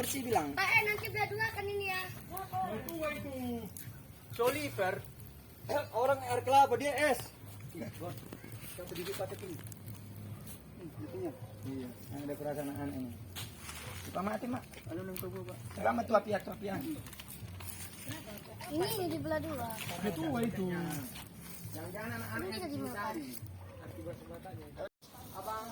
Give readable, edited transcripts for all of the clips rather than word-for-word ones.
bersih bilang. Nanti belah dua kan ini ya. Itu Soliver. Orang air kelapa dia es. Kita sedikit pakai ini. Iya, ada perasaan aneh. Pak mati mak. Aduh nang tubuh pak. Selamat tuh apiak. Ini di belah dua. Itu. Jangan-jangan anak-anak Ini bisa dimakan. akibat sebatannya. Abang.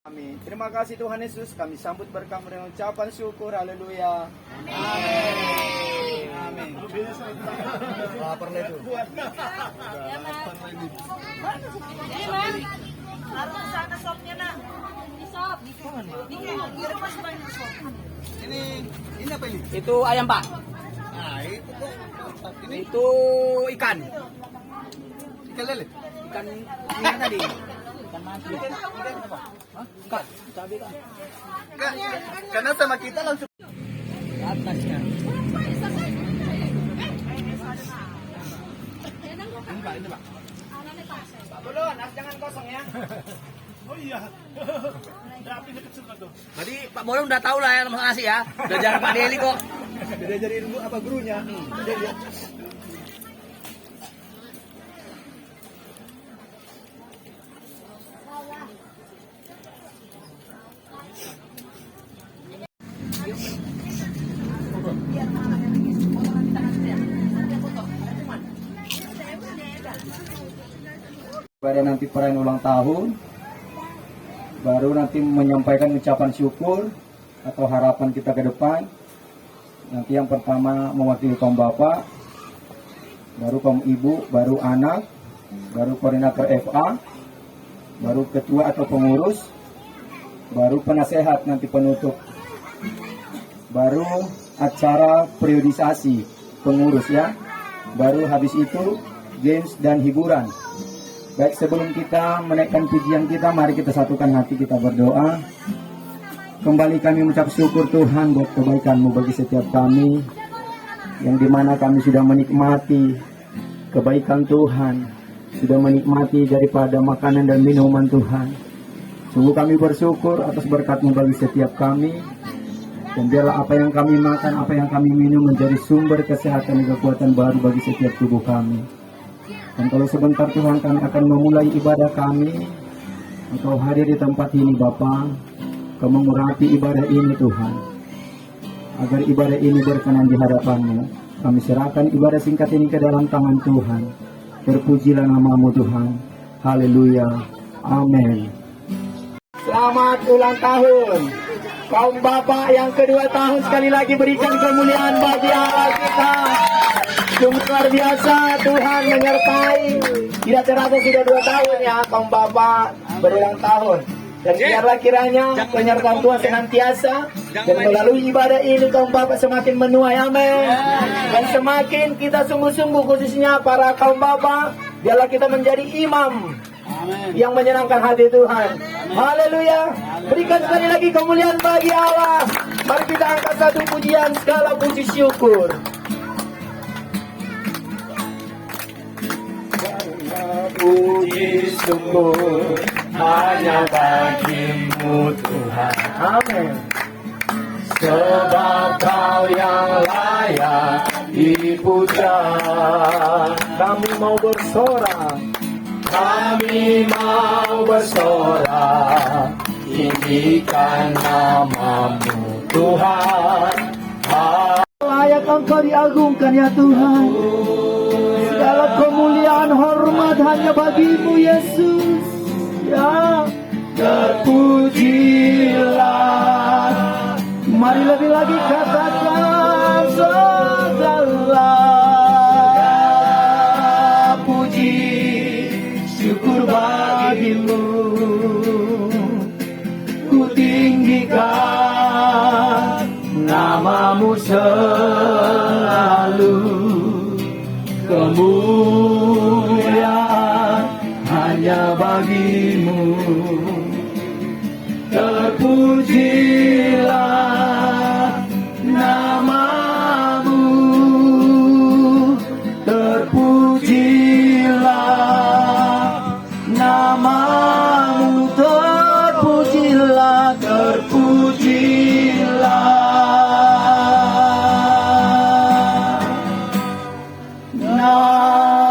Amin. Terima kasih Tuhan Yesus. Kami sambut berkat dengan ucapan syukur. Haleluya. Amin. Amin. Lapar nih tuh. Harus sana sopnya nang. Di sop. Di rumah banyak sop. Ini apa ini? Itu ayam pak. Nah, itu kok. Ini Itu ikan. ikan lele. Ikan ini tadi. Ikan mati. Ikan apa? Hah? Ikan. Cabai kan. Karena sama kita langsung. Atasnya. Ini pak. Pak Bolon, jangan kosong ya. Oh iya. Udah apinya kecil kan tuh. Berarti Pak Bolon udah tahu lah ya masak nasi ya. Udah jarang Pak Deli kok. Dia jadi ilmu apa gurunya? Dia lihat. Pada nanti perayaan ulang tahun, baru nanti menyampaikan ucapan syukur atau harapan kita ke depan. Nanti yang pertama mewakili kaum bapak, baru kaum ibu, baru anak, baru koordinator FA, baru ketua atau pengurus, baru penasehat nanti penutup, baru acara periodisasi pengurus ya, baru habis itu games dan hiburan. Baik, sebelum kita menaikkan pujian kita, mari kita satukan hati, kita berdoa. Kembali kami mengucap syukur Tuhan buat kebaikan-Mu bagi setiap kami, yang dimana kami sudah menikmati kebaikan Tuhan, sudah menikmati daripada makanan dan minuman Tuhan. Sungguh kami bersyukur atas berkat-Mu bagi setiap kami, dan biarlah apa yang kami makan, apa yang kami minum menjadi sumber kesehatan dan kekuatan baru bagi setiap tubuh kami. Dan kalau sebentar Tuhan kami akan memulai ibadah kami, Engkau hadir di tempat ini Bapa, Kau mengurapi ibadah ini Tuhan, agar ibadah ini berkenan di hadapan-Mu. Kami serahkan ibadah singkat ini ke dalam tangan Tuhan. Terpujilah nama-Mu Tuhan. Haleluya. Amin. Selamat ulang tahun kaum bapak yang kedua tahun, sekali lagi berikan kemuliaan bagi Allah kita. Sungguh luar biasa, Tuhan menyertai. Tidak terasa sudah 2 tahun ya kaum bapak berulang tahun. Dan biarlah kiranya penyertaan Tuhan senantiasa, dan melalui ibadah ini kaum bapak semakin menuai, amin. Dan semakin kita sungguh-sungguh, khususnya para kaum bapak, biarlah kita menjadi imam yang menyenangkan hati Tuhan. Haleluya. Berikan sekali lagi kemuliaan bagi Allah. Mari kita angkat satu pujian, segala puji syukur. Puji syukur hanya bagi-Mu Tuhan. Amin. Sebab Kau yang layak dipuja. Kami mau bersorak, kami mau bersorak, tinggikan nama-Mu Tuhan. Layak Engkau diagungkan ya Tuhan. Segala kemuliaan hormat hanya bagi-Mu Yesus. Ya, terpujilah. Mari lebih lagi katakan segala puji syukur bagi-Mu. Ku tinggikan nama-Mu selalu. Kemuliaan hanya bagi-Mu. terpujilah namamu, terpujilah namamu, terpujilah, terpujilah namamu.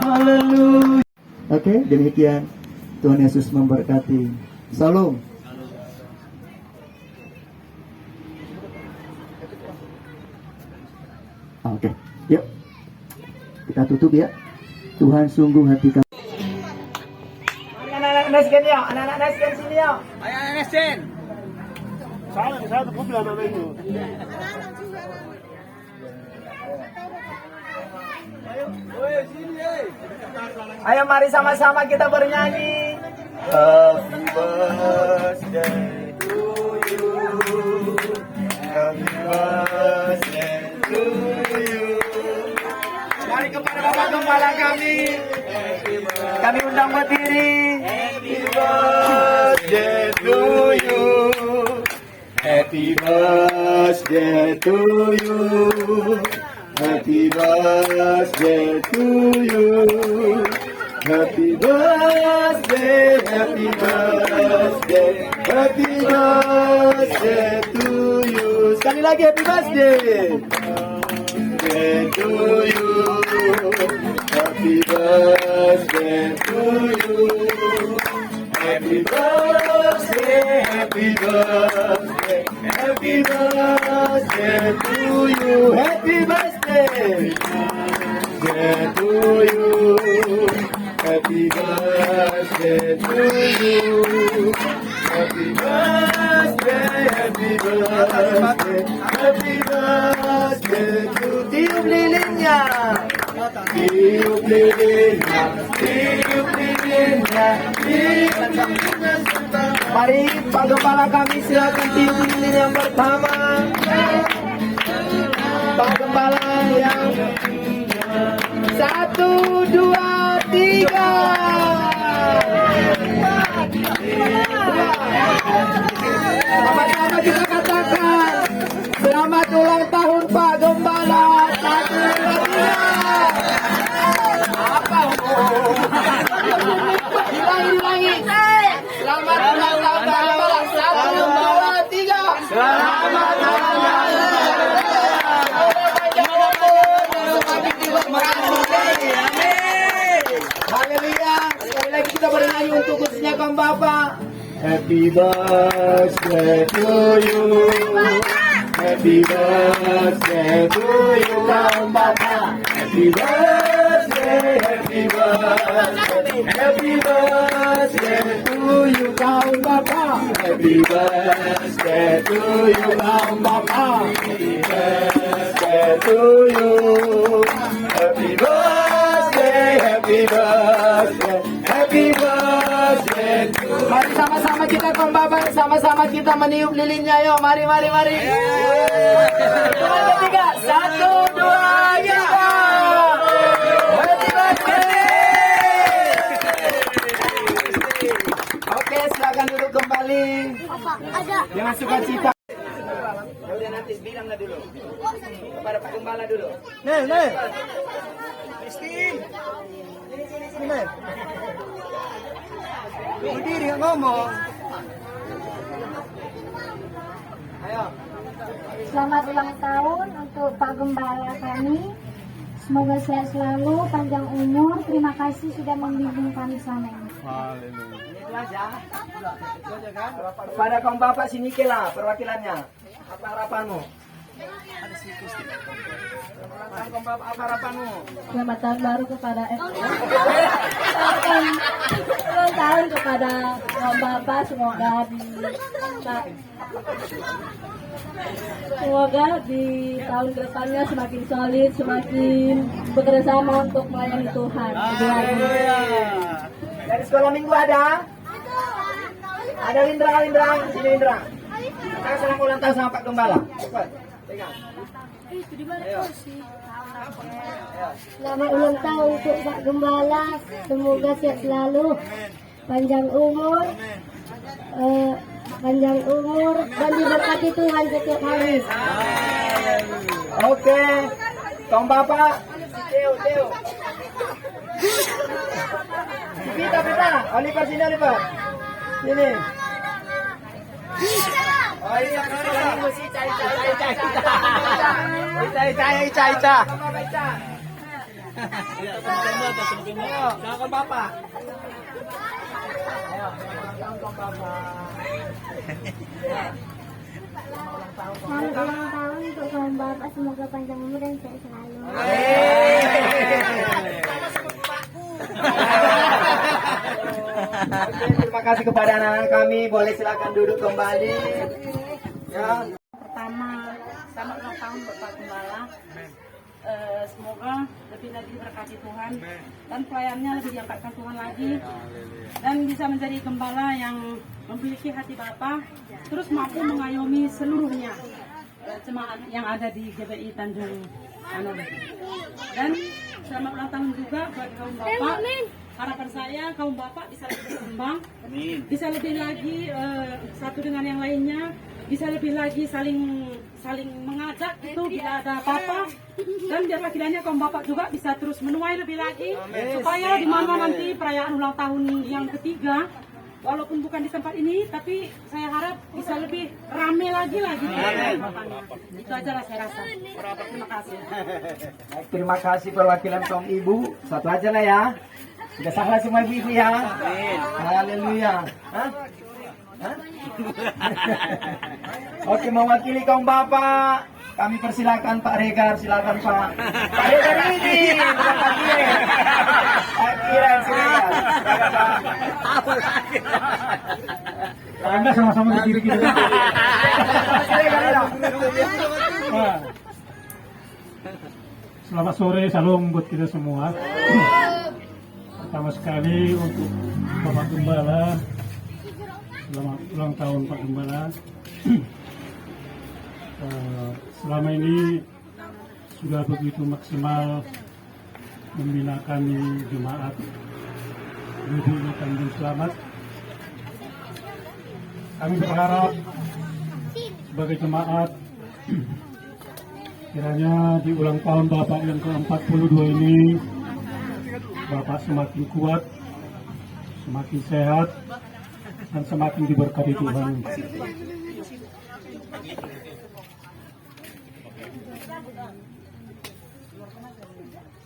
Haleluya. Oke, demikian. Tuhan Yesus memberkati. Salam. Oke, yuk kita tutup ya. Tuhan sungguh hati kami. Anak-anak Nesgen ya, anak-anak Nesgen sini ya. Ayo Nesgen. Ayo mari sama-sama kita bernyanyi. Happy birthday to you. Happy birthday to you. Mari kepada Bapak Gembala kami. Kami undang berdiri. Happy birthday to you. Happy birthday to you. Happy birthday to you. Happy birthday, happy birthday, happy birthday to you. Sekali lagi happy birthday. Birthday to you. Happy birthday to you. Happy birthday, happy birthday, happy birthday to you. Happy birthday. Birthday to you. Happy birthday to you. Happy birthday, happy birthday, happy birthday to tiup lilinnya. Tiup lilinnya, tiup lilinnya, tiup lilinnya. Mari Pak Gembala kami silakan tiup lilin yang pertama. Pak Gembala yang 1, 2, 3. Sama-sama kita katakan selamat ulang tahun Pak Gembala. 1, 2, 3. Apa? Hilangi. Selamat ulang tahun Pak Gembala. 1, 2, 3. Selamat ulang tahun. Haleluya. Sekali lagi kita bernyanyi untuk khususnya Kang Bapak. Happy birthday to you. Happy birthday to you Kang Bapak. Happy birthday, happy birthday, happy birthday to you Kang Bapak. Happy birthday to you Kang Bapak. Happy birthday to you. Happy birthday, happy birthday, happy birthday. Mari sama-sama kita Kang Bapak, sama-sama kita meniup lilinnya yuk. Mari. Ketiga, 1, 2, 3. Happy birthday. Oke, silakan duduk kembali. Ada. Jangan suka cita. Udah nanti bilanglah dulu. Kepada Pak Gembala dulu. Nih. Christine. Sini, Nih. Berdiri ngomong. Ayo. Selamat ulang tahun untuk Pak Gembala kami. Semoga sehat selalu, panjang umur. Terima kasih sudah membimbing kami selama ini. Itu aja kan? Kepada kaum bapak sini lah perwakilannya. Apa harapanmu? Kaum bapak, apa harapanmu? Selamat tahun baru kepada ulang tahun kepada Om Bapak, semoga di tahun depannya semakin solid, semakin bekerja sama untuk melayani Tuhan. Dari sekolah minggu ada? Ada Lindra, sini Lindra. Kita salam ulang tahun sama Pak Gembala. Cepat, pegang. Selamat ulang tahun untuk Pak Gembala. Semoga sehat selalu, panjang umur, dan diberkati Tuhan setiap hari. Oke, kaum bapak. Teo. Pita. Oliver sini Oliver. Sini. Oh iya, Ica. Silakan bapak. Selamat ulang tahun untuk kaum bapak. Semoga panjang umur dan sehat selalu. Oke, terima kasih kepada anak-anak kami. Boleh silakan duduk kembali. Ya. Pertama, selamat ulang tahun buat Pak Gembala. Semoga lebih lagi diberkati Tuhan dan pelayannya lebih diangkatkan Tuhan lagi dan bisa menjadi gembala yang memiliki hati Bapa, terus mampu mengayomi seluruhnya jemaat yang ada di GBI Tanjung Anom. Dan selamat ulang tahun juga buat kaum Bapak. Harapan saya kaum Bapak bisa lebih berkembang, bisa lebih lagi satu dengan yang lainnya, bisa lebih lagi saling mengajak itu bila ada apa-apa, dan biarlah kiranya kaum Bapak juga bisa terus menuai lebih lagi supaya di mana nanti perayaan ulang tahun yang ketiga, walaupun bukan di tempat ini, tapi saya harap bisa lebih rame lagi. Itu aja lah saya rasa. Terima kasih. Baik, terima kasih perwakilan kaum ibu. Satu aja lah ya. Sudah salah semua ibu ya. Haleluya. Hah? Oke, mewakili kaum bapak, kami persilakan Pak Regar, silakan Pak. Pak Regar ini, bukan Pak Kiren. Pak Kiren, silakan. Anda sama-sama berdiri gitu. Selamat sore, salam buat kita semua. Pertama sekali untuk Bapak Gembala, selamat ulang tahun Pak Gembala. Selama ini sudah begitu maksimal membina kami jemaat GBI Tanjung Selamat. Kami berharap sebagai jemaat kiranya di ulang tahun Bapak yang ke-42 ini Bapak semakin kuat, semakin sehat, dan semakin diberkati Tuhan.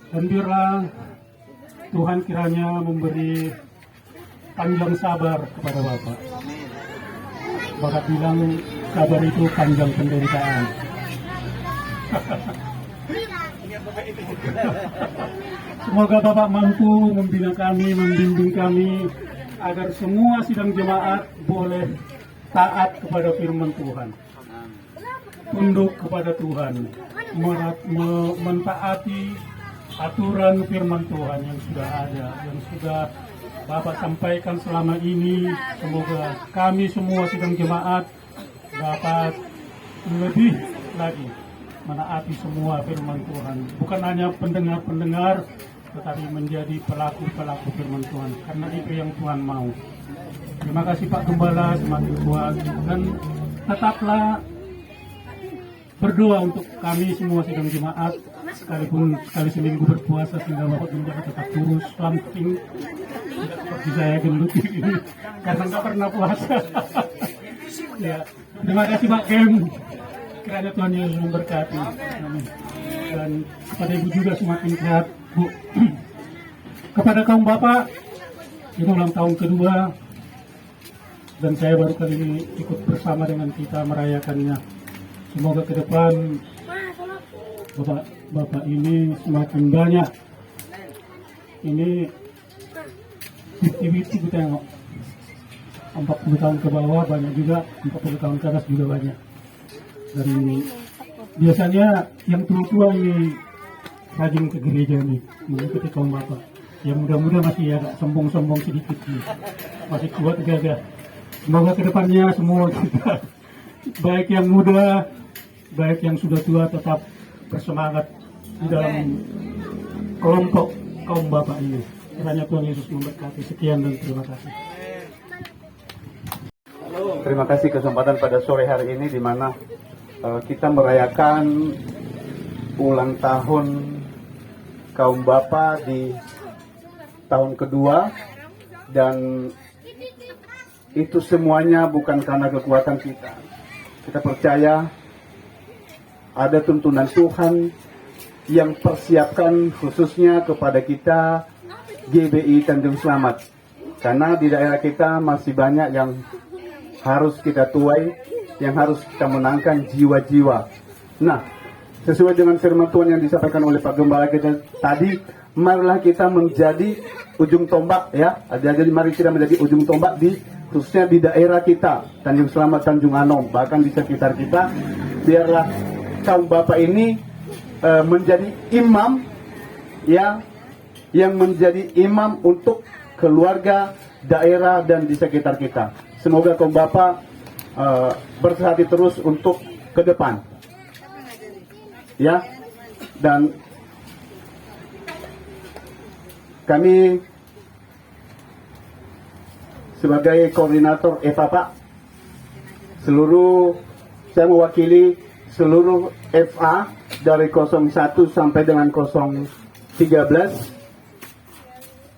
Dan biarlah Tuhan kiranya memberi panjang sabar kepada Bapak. Bapak bilang sabar itu panjang penderitaan. Semoga Bapak mampu membina kami, membimbing kami, agar semua sidang jemaat boleh taat kepada firman Tuhan, tunduk kepada Tuhan, mentaati aturan firman Tuhan yang sudah ada, yang sudah Bapak sampaikan selama ini. Semoga kami semua sidang jemaat dapat lebih lagi menaati semua firman Tuhan, bukan hanya pendengar-pendengar, tetapi menjadi pelaku-pelaku firman Tuhan, karena itu yang Tuhan mau. Terima kasih Pak Gembala, semakin kuat, dan tetaplah berdoa untuk kami semua sidang jemaat, sekalipun sekali seminggu berpuasa sehingga Bapak Gembala tetap kurus, langsing, tidak seperti saya gendut ini, karena nggak pernah puasa. Ya, terima kasih Pak Kem. Kiranya Tuhan Yesus memberkati. Amin. Dan kepada Ibu juga semakin sehat, Bu. Kepada kaum Bapak, ini ulang tahun kedua, dan saya baru kali ini ikut bersama dengan kita merayakannya. Semoga ke depan Bapak ini semakin banyak. Ini 50-50 kita tengok. 40 tahun ke bawah banyak juga, 40 tahun ke atas juga banyak. Dari biasanya yang tua-tua ini rajin ke gereja nih, mengikuti kaum Bapak. Yang muda-muda masih agak sombong-sombong sedikit nih, masih kuat gagah. Semoga kedepannya semua kita, baik yang muda, baik yang sudah tua, tetap bersemangat di dalam kelompok kaum bapak ini. Kiranya Tuhan Yesus memberkati. Sekian dan terima kasih. Terima kasih kesempatan pada sore hari ini di mana kita merayakan ulang tahun kaum bapa di tahun kedua, dan itu semuanya bukan karena kekuatan kita. Kita percaya ada tuntunan Tuhan yang persiapkan khususnya kepada kita GBI Tanjung Selamat, karena di daerah kita masih banyak yang harus kita tuai, yang harus kita menangkan jiwa-jiwa. Nah, sesuai dengan firman Tuhan yang disampaikan oleh Pak Gembala kita tadi, marilah kita menjadi ujung tombak ya. Jadi mari kita menjadi ujung tombak khususnya di daerah kita, Tanjung Selamat, Tanjung Anom, bahkan di sekitar kita. Biarlah kaum bapak ini menjadi imam ya, yang menjadi imam untuk keluarga, daerah, dan di sekitar kita. Semoga kaum bapak bersehati terus untuk ke depan ya. Dan kami sebagai koordinator FA, saya mewakili seluruh FA dari 01 sampai dengan 013.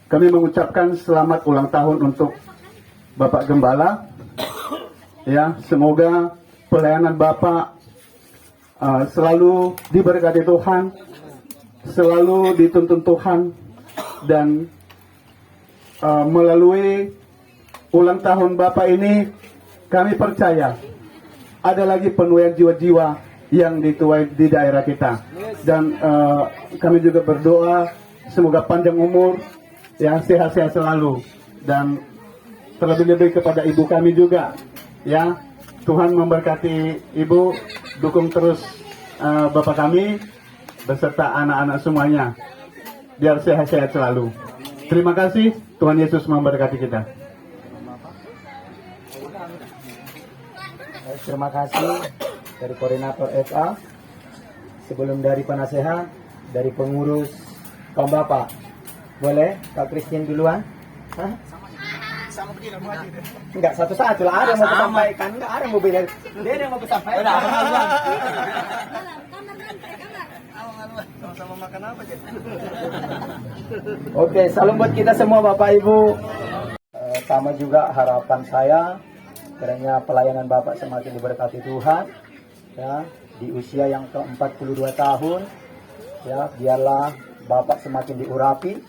Kami mengucapkan selamat ulang tahun untuk Bapak Gembala. Ya, semoga pelayanan Bapak selalu diberkati Tuhan, selalu dituntun Tuhan, dan melalui ulang tahun Bapak ini kami percaya ada lagi penuaian jiwa-jiwa yang dituai di daerah kita. Dan kami juga berdoa semoga panjang umur, ya, sehat-sehat selalu, dan terlebih-lebih kepada ibu kami juga, ya, Tuhan memberkati ibu, dukung terus bapak kami beserta anak-anak semuanya, biar sehat-sehat selalu. Terima kasih, Tuhan Yesus memberkati kita. Terima kasih dari koordinator FA, sebelum dari penasehat, dari pengurus kaum bapak. Boleh Kak Christine duluan? Hah? Enggak, satu-satu lah. Ada yang mau disampaikan, enggak ada yang mau beda. Dia yang mau disampaikan. Sama makan apa jadi? Oke, salam buat kita semua Bapak Ibu. Sama juga harapan saya, kiranya pelayanan Bapak semakin diberkati Tuhan, ya, di usia yang ke-42 tahun, ya, biarlah Bapak semakin diurapi,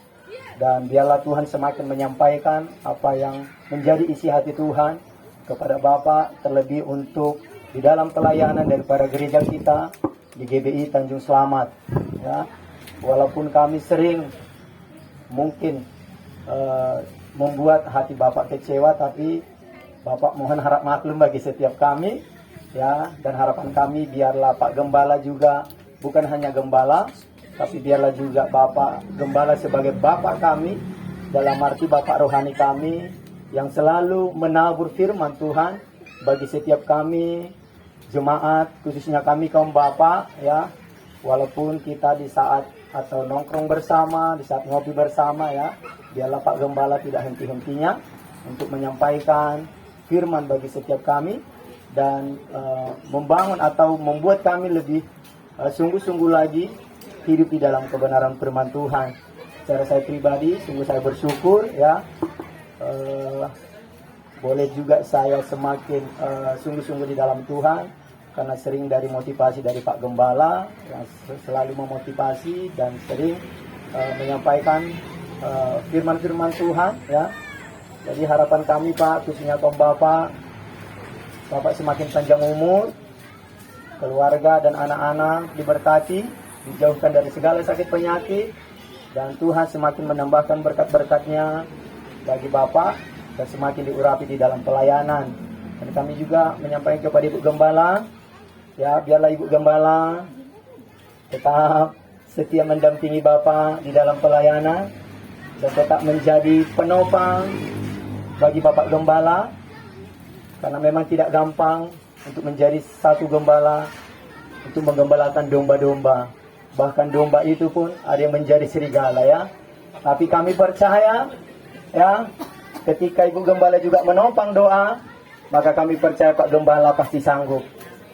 dan biarlah Tuhan semakin menyampaikan apa yang menjadi isi hati Tuhan kepada Bapak, terlebih untuk di dalam pelayanan daripada gereja kita di GBI Tanjung Selamat, ya. Walaupun kami sering mungkin membuat hati Bapak kecewa, tapi Bapak mohon harap maklum bagi setiap kami, ya. Dan harapan kami biarlah Pak Gembala juga bukan hanya gembala, tapi biarlah juga Bapak Gembala sebagai Bapak kami, dalam arti Bapak rohani kami, yang selalu menabur firman Tuhan bagi setiap kami jemaat, khususnya kami kaum Bapak, ya. Walaupun kita di saat atau nongkrong bersama, di saat ngopi bersama, ya, biarlah Pak Gembala tidak henti-hentinya untuk menyampaikan firman bagi setiap kami, dan membangun atau membuat kami lebih sungguh-sungguh lagi hidup di dalam kebenaran firman Tuhan. Secara saya pribadi, sungguh saya bersyukur, ya. Boleh juga saya semakin sungguh-sungguh di dalam Tuhan, karena sering dari motivasi dari Pak Gembala, yang selalu memotivasi dan sering menyampaikan firman-firman Tuhan, ya. Jadi harapan kami Pak, khususnya kaum Bapak semakin panjang umur, keluarga dan anak-anak diberkati, dijauhkan dari segala sakit penyakit, dan Tuhan semakin menambahkan berkat-berkatnya bagi Bapak, dan semakin diurapi di dalam pelayanan. Dan kami juga menyampaikan kepada Ibu Gembala, ya, biarlah Ibu Gembala tetap setia mendampingi Bapak di dalam pelayanan, dan tetap menjadi penopang bagi Bapak Gembala, karena memang tidak gampang untuk menjadi satu gembala untuk menggembalakan domba-domba. Bahkan domba itu pun ada yang menjadi serigala ya. Tapi kami percaya ya, ketika Ibu Gembala juga menopang doa, maka kami percaya Pak Gembala pasti sanggup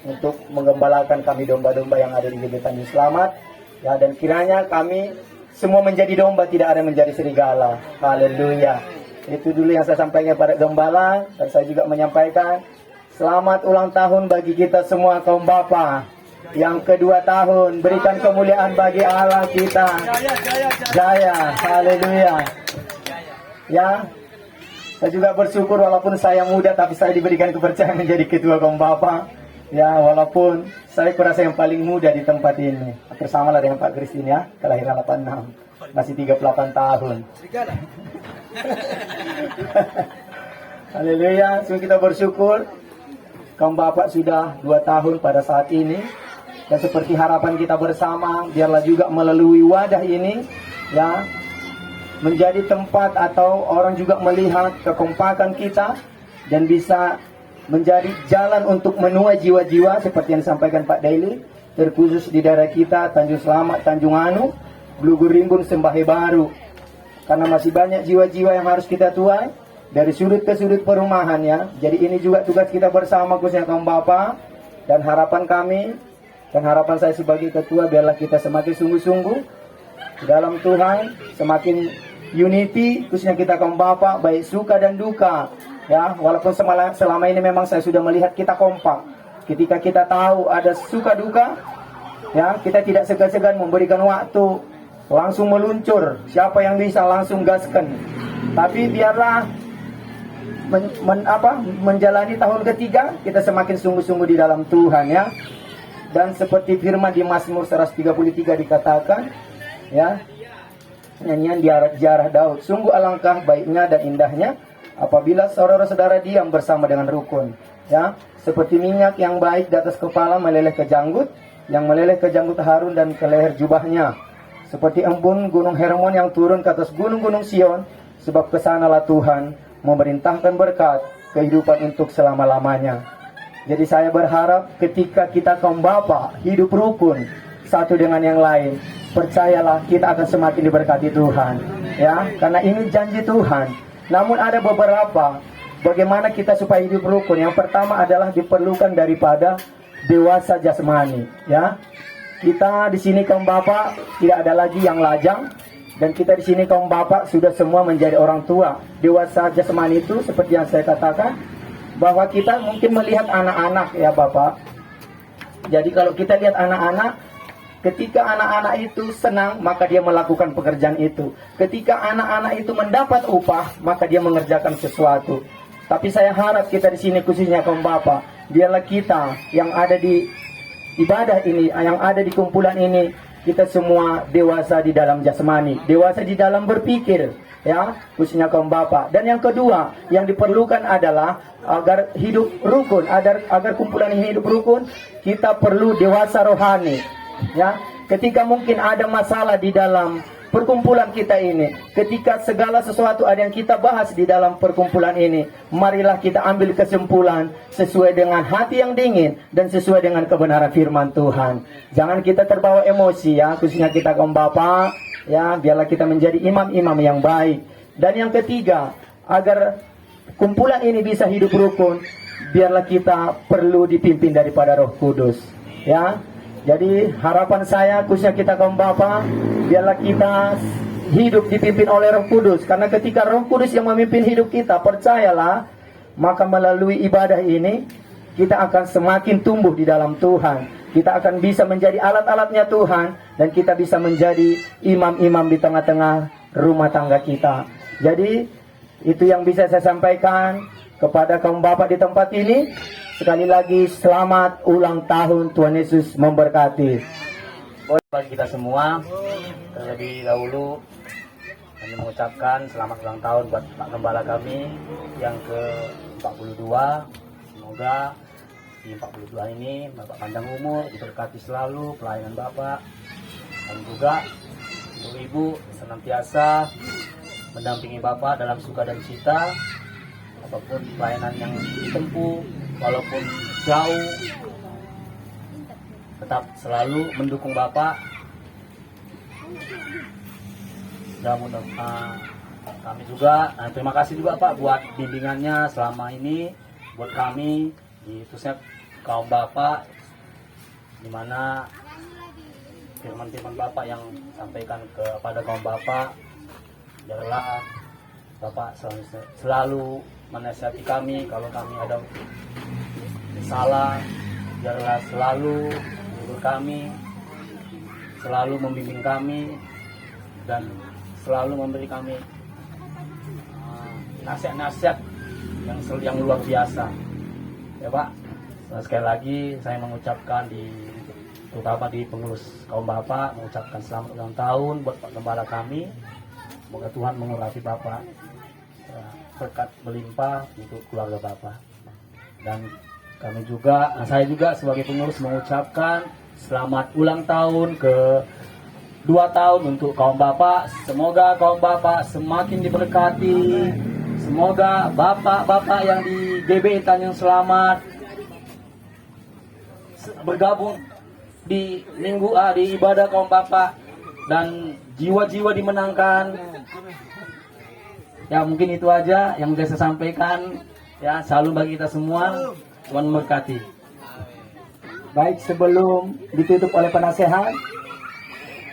untuk menggembalakan kami domba-domba yang ada di GBI Tanjung Selamat. Ya, dan kiranya kami semua menjadi domba, tidak ada yang menjadi serigala. Haleluya. Itu dulu yang saya sampaikan pada Gembala. Dan saya juga menyampaikan selamat ulang tahun bagi kita semua kaum bapa. Yang kedua tahun, berikan kemuliaan bagi Allah kita. Jaya, haleluya. Ya, saya juga bersyukur walaupun saya muda, tapi saya diberikan kepercayaan menjadi ketua kaum bapa. Ya, walaupun saya kurasa yang paling muda di tempat ini. Bersamalah dengan Pak Kristin ya, kelahiran 86, masih 38 tahun. Haleluya, semua kita bersyukur. Kaum bapak sudah 2 tahun pada saat ini. Dan seperti harapan kita bersama, biarlah juga melalui wadah ini ya, menjadi tempat atau orang juga melihat kekompakan kita dan bisa menjadi jalan untuk menuai jiwa-jiwa seperti yang disampaikan Pak Daily, terkhusus di daerah kita Tanjung Selamat, Tanjung Anu, Blugur Rimbun, Sembahe Baru. Karena masih banyak jiwa-jiwa yang harus kita tuai dari sudut ke sudut perumahan ya. Jadi ini juga tugas kita bersama khususnya kaum bapak, dan harapan kami dan harapan saya sebagai ketua, biarlah kita semakin sungguh-sungguh dalam Tuhan, semakin unity khususnya kita kaum bapak, baik suka dan duka ya. Walaupun selama ini memang saya sudah melihat kita kompak. Ketika kita tahu ada suka duka ya, kita tidak segan-segan memberikan waktu, langsung meluncur, siapa yang bisa langsung gaskan. Tapi biarlah menjalani tahun ketiga kita semakin sungguh-sungguh di dalam Tuhan ya. Dan seperti firman di Mazmur 133 dikatakan ya, nyanyian ziarah Daud, sungguh alangkah baiknya dan indahnya apabila saudara-saudara diam bersama dengan rukun ya. Seperti minyak yang baik di atas kepala meleleh ke janggut, yang meleleh ke janggut Harun dan ke leher jubahnya. Seperti embun gunung Hermon yang turun ke atas gunung-gunung Sion, sebab kesanalah Tuhan memerintahkan berkat kehidupan untuk selama-lamanya. Jadi saya berharap ketika kita kaum bapak hidup rukun satu dengan yang lain, percayalah kita akan semakin diberkati Tuhan ya, karena ini janji Tuhan. Namun ada beberapa bagaimana kita supaya hidup rukun. Yang pertama adalah diperlukan daripada dewasa jasmani ya. Kita di sini kaum bapak tidak ada lagi yang lajang, dan kita di sini kaum bapak sudah semua menjadi orang tua. Dewasa jasmani itu seperti yang saya katakan, bahwa kita mungkin melihat anak-anak ya bapak. Jadi kalau kita lihat anak-anak, ketika anak-anak itu senang, maka dia melakukan pekerjaan itu. Ketika anak-anak itu mendapat upah, maka dia mengerjakan sesuatu. Tapi saya harap kita di sini khususnya kaum bapak, biarlah kita yang ada di ibadah ini, yang ada di kumpulan ini, kita semua dewasa di dalam jasmani, dewasa di dalam berpikir ya, khususnya kaum bapak. Dan yang kedua yang diperlukan adalah agar hidup rukun, agar kumpulan ini hidup rukun, kita perlu dewasa rohani ya. Ketika mungkin ada masalah di dalam perkumpulan kita ini, ketika segala sesuatu ada yang kita bahas di dalam perkumpulan ini, marilah kita ambil kesimpulan sesuai dengan hati yang dingin dan sesuai dengan kebenaran firman Tuhan. Jangan kita terbawa emosi ya, khususnya kita kaum bapak ya, biarlah kita menjadi imam-imam yang baik. Dan yang ketiga, agar kumpulan ini bisa hidup rukun, biarlah kita perlu dipimpin daripada Roh Kudus ya. Jadi harapan saya khususnya kita kaum bapak, biarlah kita hidup dipimpin oleh Roh Kudus. Karena ketika Roh Kudus yang memimpin hidup kita, percayalah, maka melalui ibadah ini kita akan semakin tumbuh di dalam Tuhan. Kita akan bisa menjadi alat-alatnya Tuhan, dan kita bisa menjadi imam-imam di tengah-tengah rumah tangga kita. Jadi itu yang bisa saya sampaikan kepada kaum bapak di tempat ini. Sekali lagi selamat ulang tahun, Tuhan Yesus memberkati. Bagi kita semua, terlebih dahulu kami mengucapkan selamat ulang tahun buat Pak Gembala kami yang ke-42. Semoga di 42 ini Bapak panjang umur, diberkati selalu pelayanan Bapak, dan juga Ibu senantiasa mendampingi Bapak dalam suka dan cita, apapun pelayanan yang ditempuh, walaupun jauh, tetap selalu mendukung Bapak. Dan kami juga terima kasih juga Pak buat bimbingannya selama ini buat kami, khususnya kaum Bapak, di mana firman-firman Bapak yang sampaikan kepada kaum Bapak, biarlah Bapak selalu menasihati kami kalau kami ada salah, biarlah selalu menghibur kami, selalu membimbing kami, dan selalu memberi kami nasihat-nasihat yang luar biasa. Ya Pak, sekali lagi saya mengucapkan terutama di pengurus kaum Bapak, mengucapkan selamat ulang tahun buat Pak Gembala kami. Semoga Tuhan mengurapi Bapak, berkat melimpah untuk keluarga Bapak. Dan saya juga sebagai pengurus mengucapkan selamat ulang tahun ke 2 tahun untuk kaum Bapak. Semoga kaum Bapak semakin diberkati. Semoga Bapak-Bapak yang di GBI Tanjung Selamat bergabung di di ibadah kaum Bapak dan jiwa-jiwa dimenangkan. Ya mungkin itu aja yang bisa saya sampaikan. Ya, selalu bagi kita semua. Tuhan memberkati. Baik, sebelum ditutup oleh penasehat,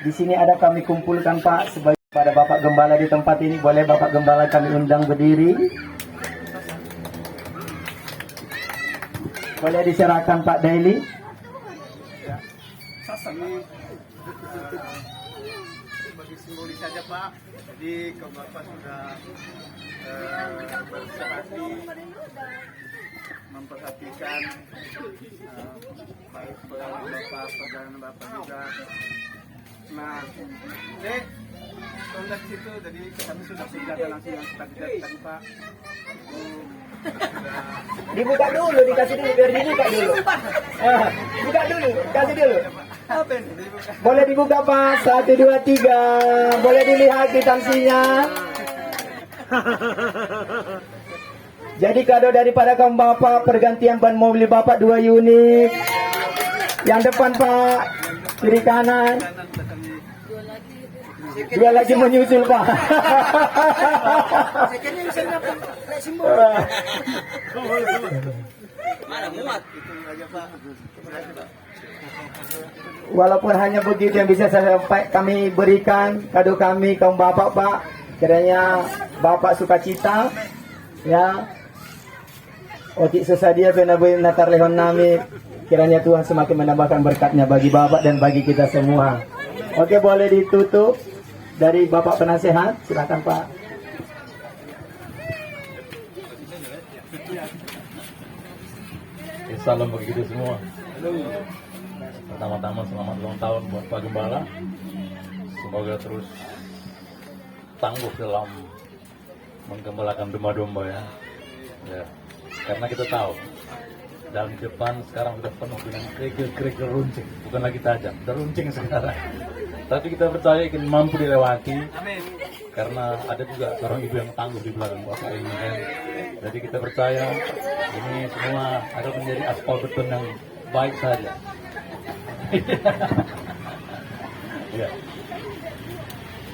di sini ada kami kumpulkan Pak sebagai pada Bapak Gembala di tempat ini. Boleh Bapak Gembala kami undang berdiri. Boleh diserahkan Pak Daily. Sebagai simbolis saja Pak, jadi kaum Bapak sudah berserati memperhatikan baik Bapak, perjalanan Bapak juga. Nah, kontak situ, jadi kami sudah sejajar langsung yang tadi Pak. Dibuka dulu, dikasih dulu, biar dibuka dulu. Buka dulu, kasih dulu. Boleh dibuka Pak, 1, 2, 3. Boleh dilihat kwitansinya. Jadi kado daripada kaum Bapak, pergantian ban mobil Bapak 2 unit. Yang depan Pak, kiri kanan. 2 lagi menyusul Pak. Walaupun hanya begitu yang bisa kami berikan kado kami kaum Bapak Pak, kiranya Bapak sukacita ya. Otik sesadia benar-benar natar lehon nami, kiranya Tuhan semakin menambahkan berkatnya bagi Bapak dan bagi kita semua. Oke, boleh ditutup dari Bapak penasehat, silakan Pak. Salam bagi kita semua. Pertama-tama selamat ulang tahun buat Pak Gembala. Semoga terus tangguh dalam menggembalakan domba-domba ya. Karena kita tahu dalam depan sekarang sudah penuh dengan kerikil-kerikil runcing, bukan lagi tajam, sudah runcing sekarang. Tapi kita percaya akan mampu dilewati. Karena ada juga seorang ibu yang tangguh di belakang Bapak ini kan. Jadi kita percaya ini semua akan menjadi aspal beton yang baik saja. Ya.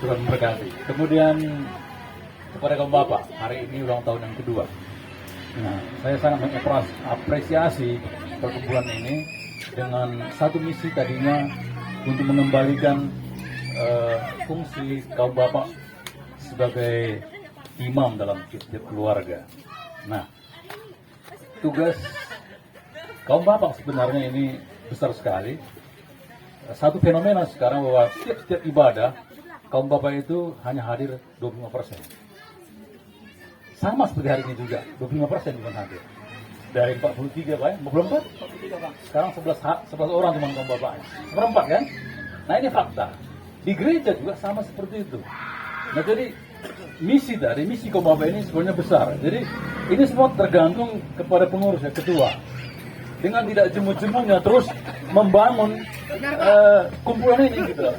Tuhan memberkati. Kemudian kepada kaum Bapak, hari ini ulang tahun yang kedua. Nah, saya sangat mengapresiasi perkumpulan ini dengan satu misi tadinya untuk mengembalikan fungsi kaum Bapak sebagai imam dalam setiap keluarga. Nah, tugas kaum Bapak sebenarnya ini besar sekali. Satu fenomena sekarang bahwa setiap ibadah kaum Bapak itu hanya hadir 25%. Sama seperti hari ini juga, 25% bukan hadir. Dari 43 Pak, 44? Sekarang 11 orang teman kaum Bapak. Seperempat kan? Nah ini fakta. Di gereja juga sama seperti itu. Nah jadi misi kaum Bapak ini sebenarnya besar. Jadi ini semua tergantung kepada pengurus ya, ketua. Dengan tidak jemu-jemunya terus membangun kumpulan ini gitu.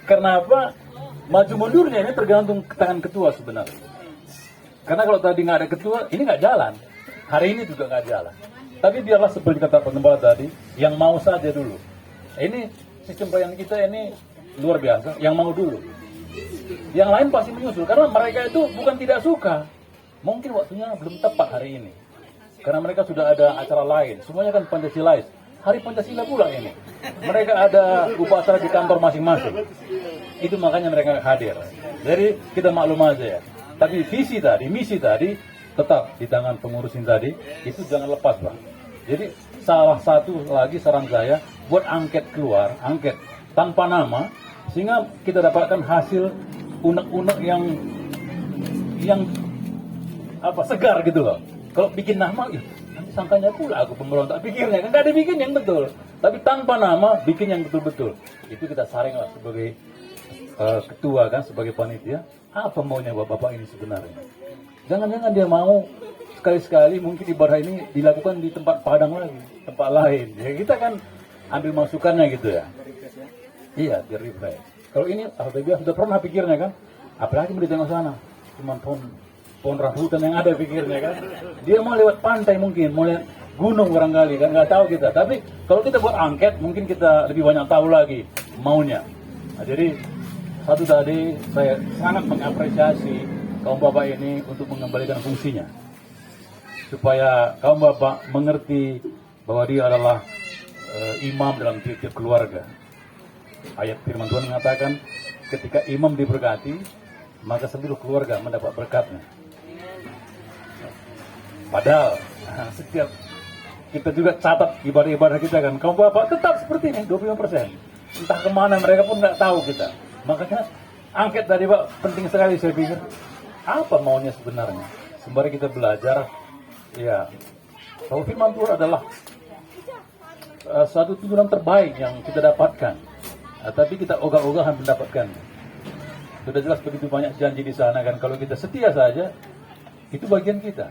Kenapa? Maju mundurnya ini tergantung tangan ketua sebenarnya. Karena kalau tadi nggak ada ketua, ini nggak jalan. Hari ini juga nggak jalan. Tapi biarlah seperti kata Pak Gembala tadi, yang mau saja dulu. Ini sistem pelayanan kita ini luar biasa, yang mau dulu. Yang lain pasti menyusul, karena mereka itu bukan tidak suka. Mungkin waktunya belum tepat hari ini. Karena mereka sudah ada acara lain, semuanya kan Pancasilais. Hari Pancasila pula ini. Mereka ada upacara di kantor masing-masing. Itu makanya mereka hadir. Jadi kita maklum aja ya. Tapi visi tadi, misi tadi, tetap di tangan pengurusin tadi, itu jangan lepas Pak. Jadi salah satu lagi saran saya, buat angket keluar, angket tanpa nama, sehingga kita dapatkan hasil unek-unek yang apa segar gitu loh. Kalau bikin nama, ya, nanti sangkanya pula aku pemberontak, pikirnya kan nggak ada bikin yang betul. Tapi tanpa nama, bikin yang betul-betul. Itu kita saring lah sebagai ketua kan, sebagai panitia. Apa maunya bapak-bapak ini sebenarnya? Jangan-jangan dia mau sekali-sekali mungkin ibadah ini dilakukan di tempat padang lagi, tempat lain. Ya kita kan ambil masukannya gitu ya. Iya, biar refresh. Kalau ini alhamdulillah sudah pernah pikirnya kan, apalagi mau ditengok sana, cuma pohon rambutan yang ada pikirnya kan. Dia mau lewat pantai mungkin, mau lihat gunung barangkali kan, nggak tahu kita. Tapi kalau kita buat angket, mungkin kita lebih banyak tahu lagi maunya. Nah, jadi satu tadi saya sangat mengapresiasi kaum bapak ini untuk mengembalikan fungsinya, supaya kaum bapak mengerti bahwa dia adalah imam dalam tiap-tiap keluarga. Ayat firman Tuhan mengatakan, ketika imam diberkati, maka seluruh keluarga mendapat berkatnya. Padahal setiap kita juga catat ibadah-ibadah kita kan, kaum bapak tetap seperti ini 25%. Entah kemana mereka pun nggak tahu kita. Makanya angket tadi Pak penting sekali saya pikir. Apa maunya sebenarnya? Sembari kita belajar, ya, bahwa firman Tuhan adalah satu tuntunan terbaik yang kita dapatkan. Tapi kita ogah-ogahan mendapatkan. Sudah jelas begitu banyak janji di sana kan. Kalau kita setia saja, itu bagian kita.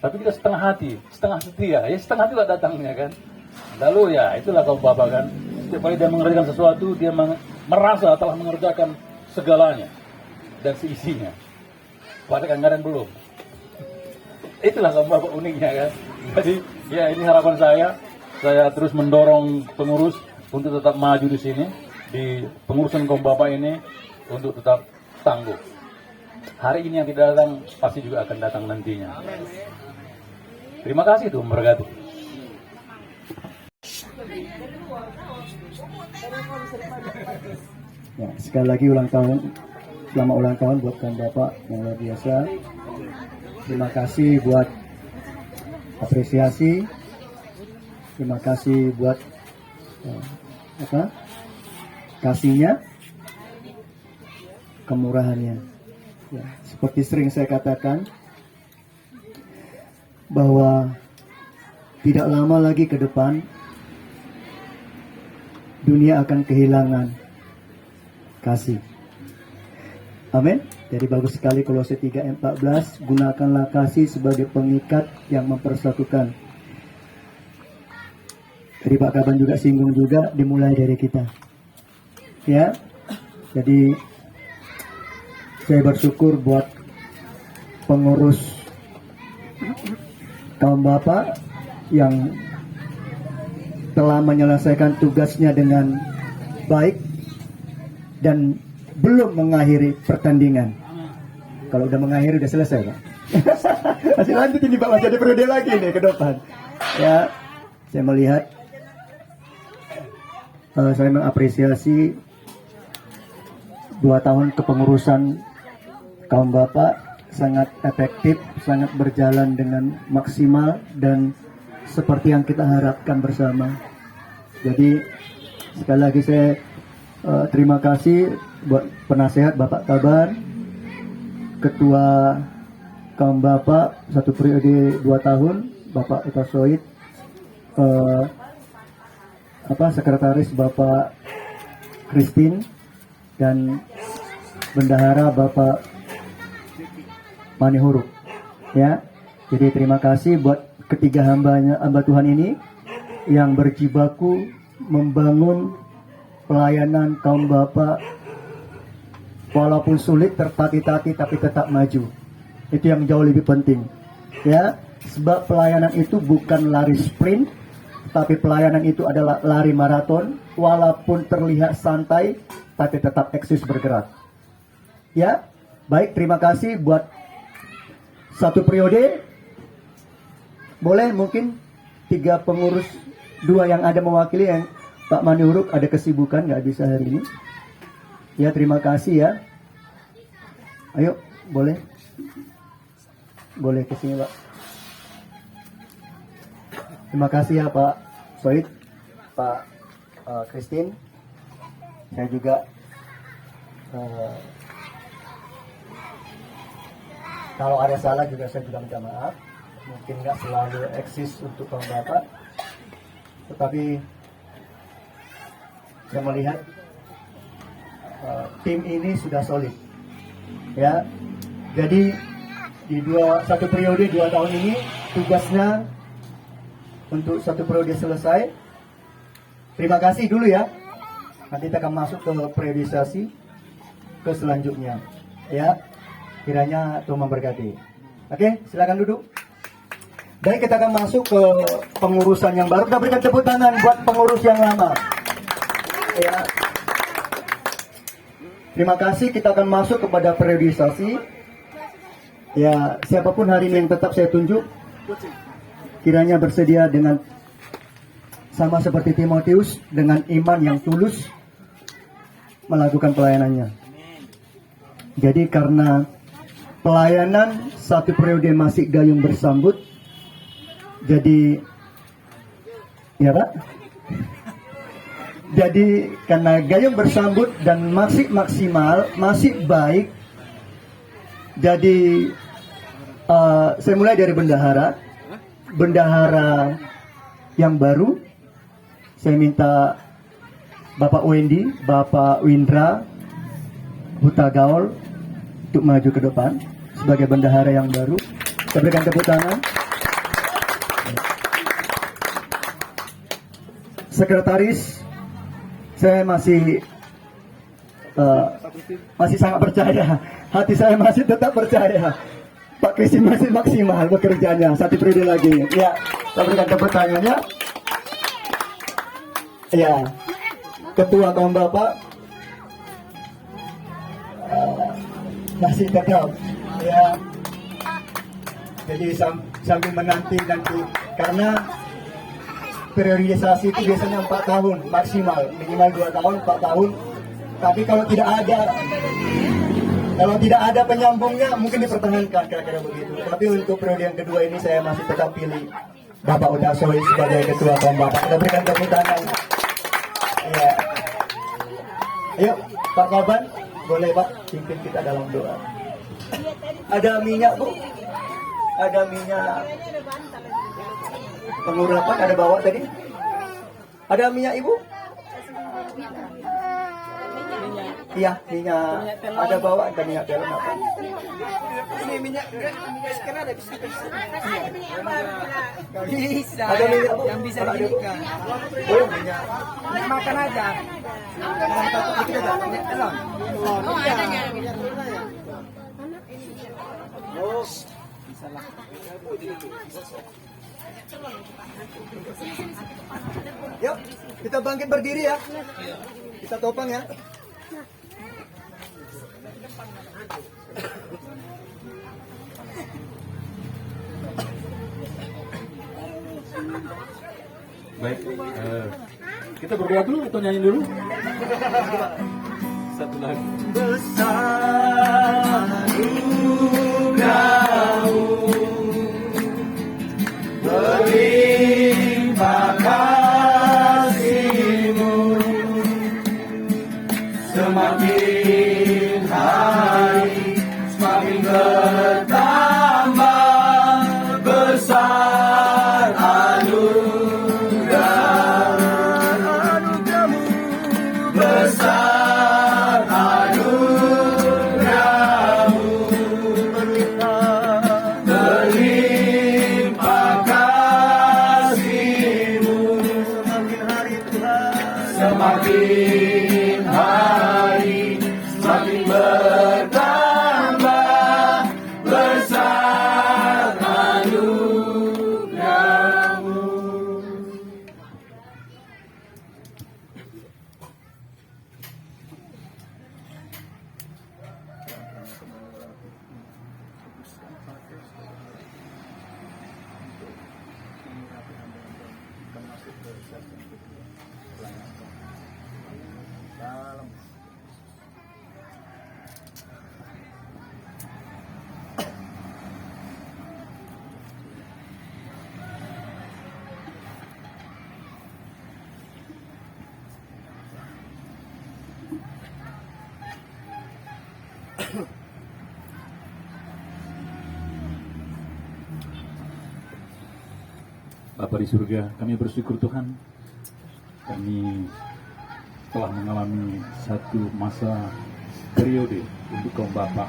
Tapi kita setengah hati, setengah setia. Ya setengah juga datangnya kan. Lalu ya itulah kaum bapak kan. Setiap kali dia mengerjakan sesuatu, dia merasa telah mengerjakan segalanya dan seisinya. Padahal kadang-kadang belum. Itulah kaum bapak uniknya kan. Jadi ya ini harapan saya terus mendorong pengurus untuk tetap maju di sini, di pengurusan kaum bapak ini, untuk tetap tangguh. Hari ini yang tidak datang, pasti juga akan datang nantinya. Terima kasih Tuhan memberkati. Ya, sekali lagi selamat ulang tahun buat kaum bapak yang luar biasa. Terima kasih buat apresiasi. Terima kasih buat kasihnya, kemurahannya. Ya, seperti sering saya katakan bahwa tidak lama lagi ke depan dunia akan kehilangan kasih. Amin. Jadi bagus sekali Kolose 3:14, gunakanlah kasih sebagai pengikat yang mempersatukan. Jadi Pak Kaban juga singgung juga, dimulai dari kita. Ya. Jadi saya bersyukur buat pengurus kaum bapak yang telah menyelesaikan tugasnya dengan baik dan belum mengakhiri pertandingan. Kalau udah mengakhiri udah selesai Pak. Masih lanjut ini Pak, masih ada periode lagi nih ke depan. Ya, saya melihat saya mengapresiasi 2 tahun kepengurusan kaum bapak sangat efektif, sangat berjalan dengan maksimal dan seperti yang kita harapkan bersama. Jadi sekali lagi saya terima kasih buat penasehat Bapak Kabar, Ketua kaum bapak 1 periode 2 tahun Bapak Eka Soid, Sekretaris Bapak Christine, dan Bendahara Bapak Manihuruk. Ya, jadi terima kasih buat ketiga hamba Tuhan ini yang berjibaku membangun pelayanan kaum bapak walaupun sulit, tertati-tati tapi tetap maju. Itu yang jauh lebih penting. Ya, Sebab pelayanan itu bukan lari sprint, tapi pelayanan itu adalah lari maraton. Walaupun terlihat santai, tapi tetap eksis bergerak. Ya, baik, terima kasih buat satu periode. Boleh mungkin 3 pengurus, 2 yang ada mewakili, yang Pak Manuruk ada kesibukan nggak bisa hari ini. Ya, terima kasih ya. Ayo, boleh. Boleh ke sini, Pak. Terima kasih ya Pak Soid, Pak Christine. Saya juga kalau ada salah juga saya juga minta maaf. Mungkin nggak selalu eksis untuk Bang Bapak, tetapi saya melihat tim ini sudah solid. Ya, jadi di satu periode 2 tahun ini tugasnya untuk satu periode selesai. Terima kasih dulu ya. Nanti kita akan masuk ke periodisasi ke selanjutnya. Ya, kiranya Tuhan memberkati. Oke, silakan duduk. Baik, kita akan masuk ke pengurusan yang baru. Kita berikan tepuk tangan buat pengurus yang lama. Ya. Terima kasih. Kita akan masuk kepada periodisasi. Ya, siapapun hari ini yang tetap saya tunjuk, kiranya bersedia dengan sama seperti Timotius, dengan iman yang tulus melakukan pelayanannya. Jadi karena pelayanan satu periode masih gayung bersambut, jadi ya Pak, jadi karena gayung bersambut dan masih maksimal, masih baik, jadi saya mulai dari bendahara yang baru. Saya minta Bapak Wendy, Bapak Windra Huta Gaul untuk maju ke depan sebagai bendahara yang baru. Kita berikan tepuk tangan. Sekretaris, saya masih sangat percaya. Hati saya masih tetap percaya. Pak Kristi masih maksimal bekerjanya. Satu periode lagi. Ya, kita berikan tepuk tangannya. Ya, Ketua kaum Bapak masih tetap. Ya, jadi sambil menanti nanti, karena periodisasi itu biasanya 4 tahun maksimal, minimal 2 tahun, 4 tahun. Tapi kalau tidak ada penyambungnya, mungkin dipertahankan kira-kira begitu. Tapi untuk periode yang kedua ini saya masih tetap pilih Bapak Uda Soe sebagai Ketua kaum Bapak. Kita berikan tepuk tangan. Ya. Ayo Pak Kaban, boleh Pak pimpin kita dalam doa. Ada minyak Bu? Ada minyak pengurapan, ada bawa tadi? Ada minyak Ibu? Iya, minyak. Ada bawa, ada minyak telon apa? Ini minyak sekarang ada bisa. Bisa. Ada minyak yang bisa diikan. Oh, minyak. Makan aja. Minyak telon. Oh, adanya. Oh, bisa lah. Yuk, kita bangkit berdiri ya. Kita topang ya. Baik, kita berdoa dulu atau nyanyi dulu? Satu lagu. Besar anugerahmu, berlimpah kasih-Mu, semakin hari semakin bertambah besar anugerah-Mu, besar anugerah-Mu, berlimpah kasih-Mu, semakin hari semakin bertambah besar anugerah. Bapa di surga, kami bersyukur Tuhan, kami telah mengalami satu masa periode untuk kaum Bapak.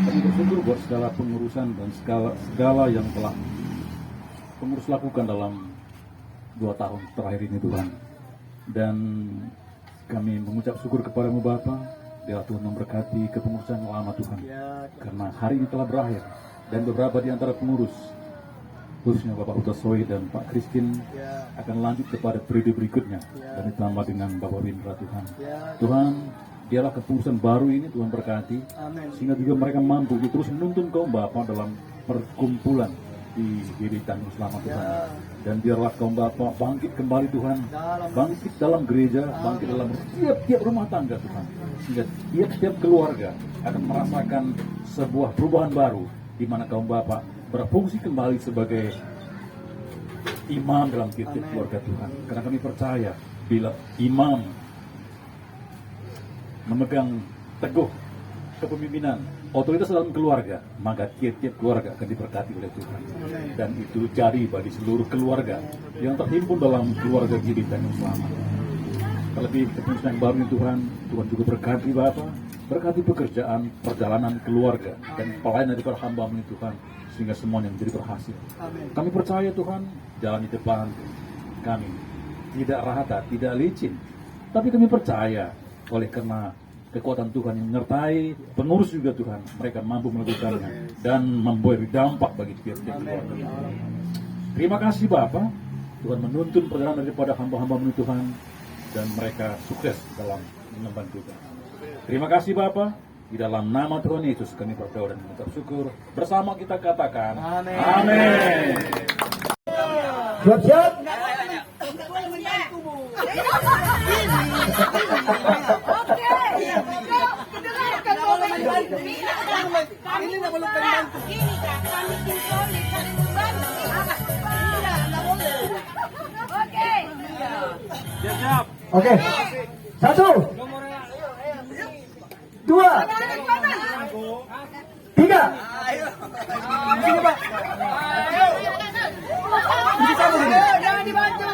Kami bersyukur buat segala pengurusan dan segala yang telah pengurus lakukan dalam 2 tahun terakhir ini Tuhan. Dan kami mengucap syukur kepadamu Bapa, biar Tuhan memberkati kepengurusan lama Tuhan. Karena hari ini telah berakhir dan beberapa di antara pengurus, khususnya Bapak Utasoi dan Pak Christine, akan lanjut kepada periode berikutnya dan ditambah dengan Bapak Windra Tuhan. Tuhan, biarlah kepengurusan baru ini Tuhan berkati, sehingga juga mereka mampu terus menuntun kaum Bapak dalam perkumpulan di GBI Tangguh Selamat Tuhan. Dan biarlah kaum Bapak bangkit kembali Tuhan, bangkit dalam gereja, bangkit dalam tiap-tiap rumah tangga Tuhan, sehingga tiap-tiap keluarga akan merasakan sebuah perubahan baru, di mana kaum Bapak berfungsi kembali sebagai imam dalam tiap-tiap keluarga Tuhan. Karena kami percaya bila imam memegang teguh kepemimpinan, otoritas dalam keluarga, maka tiap-tiap keluarga akan diberkati oleh Tuhan. Dan itu jadi bagi seluruh keluarga yang terhimpun dalam keluarga GBI Tangguh Selamat. Terlebih kepengurusan yang baru ini Tuhan juga berkati Bapak, berkati pekerjaan, perjalanan keluarga, dan pelayanan daripada hamba ini Tuhan, sehingga semuanya menjadi berhasil. Kami percaya Tuhan, jalan di depan kami tidak rata, tidak licin, tapi kami percaya oleh karena kekuatan Tuhan yang menyertai pengurus juga Tuhan, mereka mampu melakukannya dan memberi dampak bagi tiap-tiap keluarga. Terima kasih Bapak, Tuhan menuntun perjalanan daripada hamba-hamba-Mu Tuhan, dan mereka sukses dalam mengemban tugas. Terima kasih Bapak, di dalam nama Tuhan Yesus kami berdoa dan mengucap syukur. Bersama kita katakan, Amin. Siap-siap. Oke. 1, 2, 3. Sini Pak. Jangan dibantu.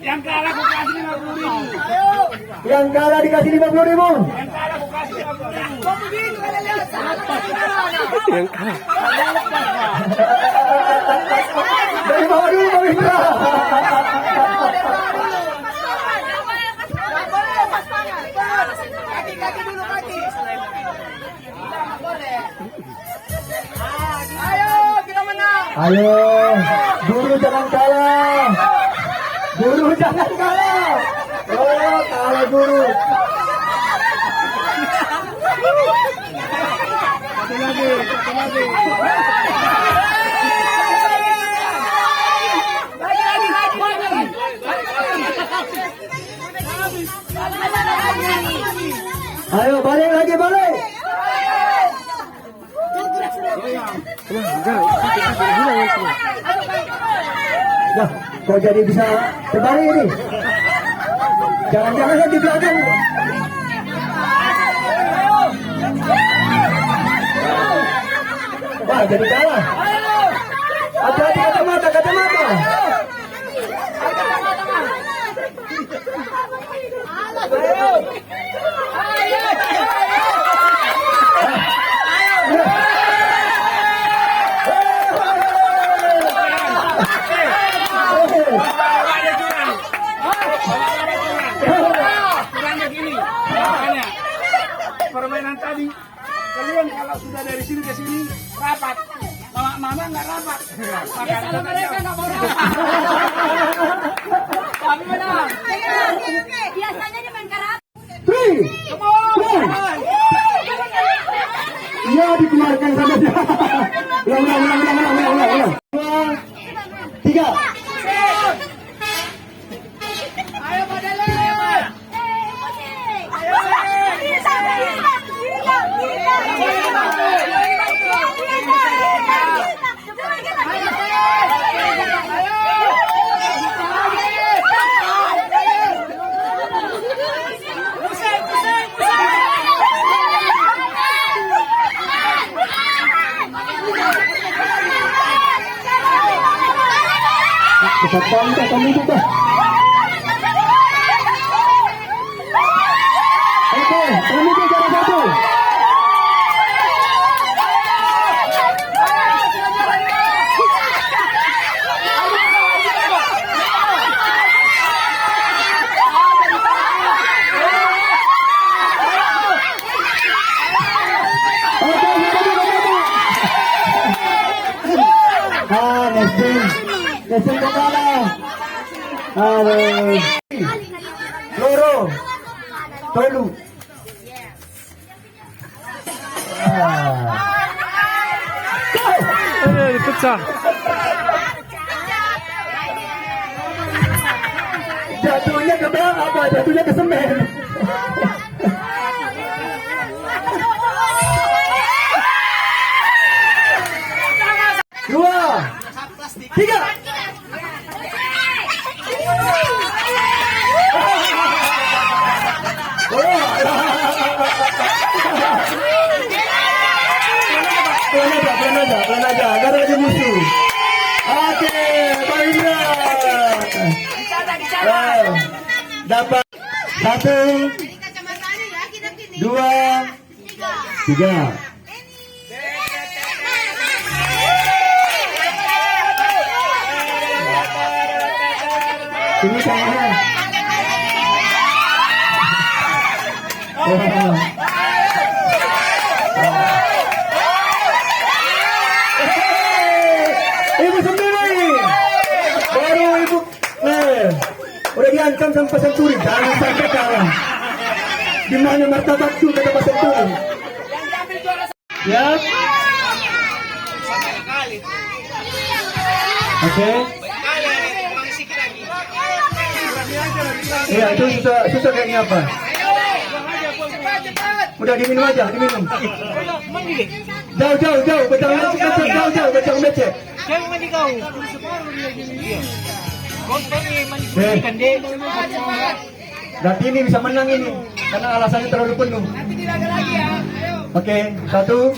Yang kalah aku kasih 50.000. Yang kalah dikasih 50.000. Yang kalah aku kasih 50.000. Kok begitu kalian lihat? Yang kalah. Dari bawah dulu Pak Windra. Kaki dulu kaki. Ayo, kita menang. Ayo, guru jangan kalah. Guru jangan kalah. Oh, kalah guru. Satu lagi. Ayo balik lagi. Wah, kok jadi bisa terbalik ini? Jangan-jangan yang di belakang. Wah, jadi kalah. Hati-hati kacamata. Permainan tadi, kalian kalau sudah dari sini ke sini rapat, mama nggak rapat. Salah mereka nggak mau rapat. Kami menang. Oke. Biasanya dia main karat. 3, 2, ya dikeluarkan saja. Ulang. 3. Ayo pada lewat. Cepat bangkit kami juga. Oke, kami juga ada satu. Nesting kepala. Aduh. Loro. Tolu. Pecah. Jatuhnya ke belakang apa? Jatuhnya ke semen. Dua. Tiga. Pelan aja, gak ada lagi musuh. Oke, baiklah. Dapat satu, dua, tiga. Ini tangan. Ibu sendiri. Baru ibu. Udah diancam sama Pak Senturi. Jangan sampai kalah. Di mana martabatku kata Pak Senturi. Ya. Oke. Iya, itu susah kayaknya apa? Udah diminum aja, diminum. Jauh, becak becek, jauh, becak becek. Berarti ini bisa menang ini, karena alasannya terlalu penuh. Oke, satu,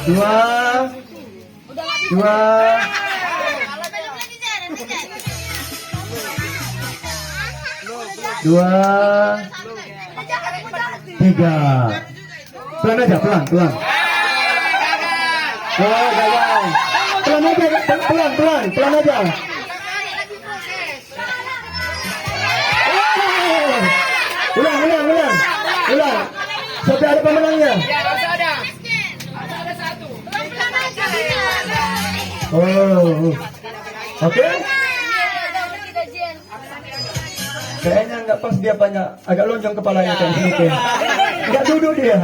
dua, tiga. Pelan aja, pelan. Oh, gagal. Pelan aja. Ulang. Sampai ada pemenangnya. Oh, oke. Kayaknya nggak pas dia banyak, agak lonjong kepalanya kayak gitu. Nggak duduk dia.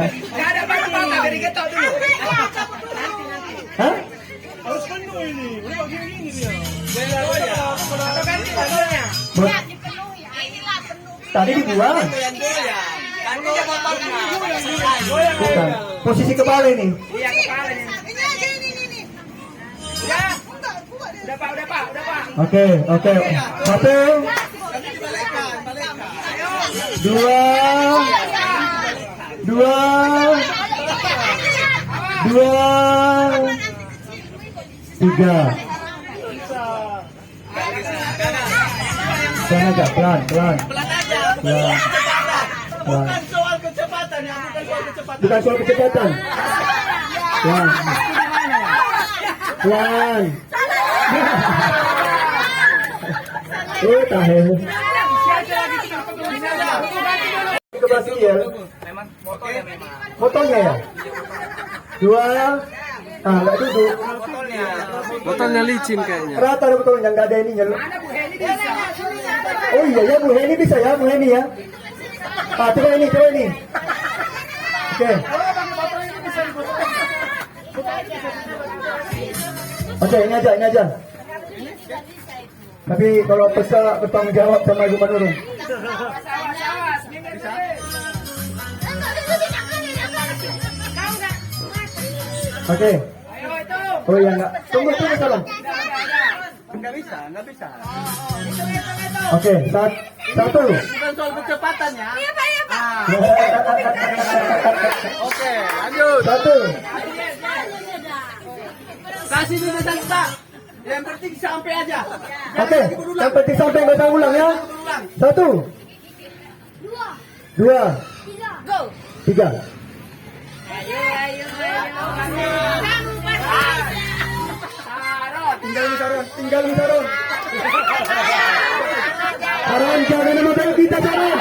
Hah? Tadi dibuang. Bukan. Posisi kepala ini. Oke. Satu. Dua. Tiga. Pelan aja, pelan. Bukan soal kecepatan. Pelan. Tahan. Keberhasilan. Motornya ya. Dua. Nggak duduk. Botolnya licin kayaknya. Rata botolnya, nggak ada ininya. Oh iya ya, Bu Heni bisa ya, Bu Heni ya. Coba ini. Oke, ini aja. Tapi kalau peserta bertanggung jawab sama Ibu Manurung. Oke. Oh iya enggak. Tunggu salah. Enggak bisa. Oke, satu. Bukan soal kecepatan ya. Iya, Pak. Oke, lanjut. Satu. Kasih dulu Pak. Yang penting sampai aja. Oke, yang penting sampai nggak usah ulang ya. 1, 2, 3. Tinggal Saron. Saron, jangan nama baik kita Saron.